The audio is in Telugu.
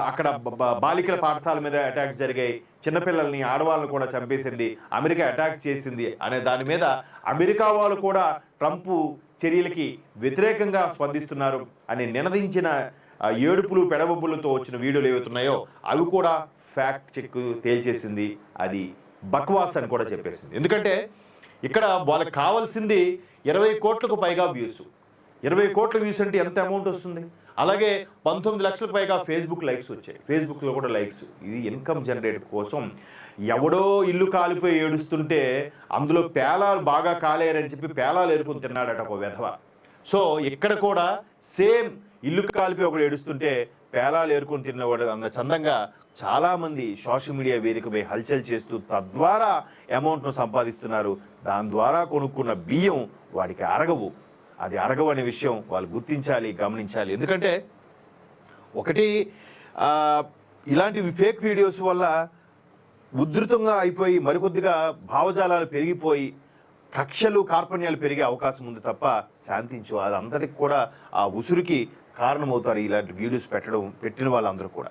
అక్కడ బాలికల పాఠశాల మీద అటాక్స్ జరిగాయి, చిన్నపిల్లల్ని ఆడవాళ్ళని కూడా చంపేసింది, అమెరికా అటాక్స్ చేసింది అనే దాని మీద అమెరికా వాళ్ళు కూడా ట్రంప్ చర్యలకి వ్యతిరేకంగా స్పందిస్తున్నారు అని నినదించిన ఏడుపులు పెడబొబ్బులతో వచ్చిన వీడియోలు ఏవైతున్నాయో అవి కూడా ఫ్యాక్ట్ చెక్ తేల్చేసింది, అది బక్వాస్ అని కూడా చెప్పేసింది. ఎందుకంటే ఇక్కడ వాళ్ళకి కావాల్సింది 20 కోట్లకు పైగా వ్యూస్. 20 కోట్ల వ్యూస్ అంటే ఎంత అమౌంట్ వస్తుంది? అలాగే 19 లక్షలకు పైగా ఫేస్బుక్ లైక్స్ వచ్చాయి, ఫేస్బుక్లో కూడా లైక్స్. ఇది ఇన్కమ్ జనరేట్ కోసం ఎవడో ఇల్లు కాలిపోయి ఏడుస్తుంటే అందులో పేలాలు బాగా కాలేరని చెప్పి పేలాలు ఏరుకుని తిన్నాడట ఒక వెధవ. సో ఇక్కడ కూడా సేమ్ ఇల్లు కాలిపోయి ఒకడు ఏడుస్తుంటే పేలాలు ఏరుకొని తిన్నవాడు అంత చందంగా చాలామంది సోషల్ మీడియా వేదికపై హల్చల్ చేస్తూ తద్వారా అమౌంట్ను సంపాదిస్తున్నారు. దాని ద్వారా కొనుక్కున్న బియ్యం వాడికి అరగవు. అది అరగవు అనే విషయం వాళ్ళు గుర్తించాలి, గమనించాలి. ఎందుకంటే ఒకటి ఇలాంటి ఫేక్ వీడియోస్ వల్ల ఉధృతంగా అయిపోయి మరికొద్దిగా భావజాలాలు పెరిగిపోయి కక్షలు కార్పణ్యాలు పెరిగే అవకాశం ఉంది తప్ప శాంతించు. అది అందరికి కూడా ఆ ఉసురుకి కారణమవుతారు ఇలాంటి వీడియోస్ పెట్టిన వాళ్ళందరూ కూడా.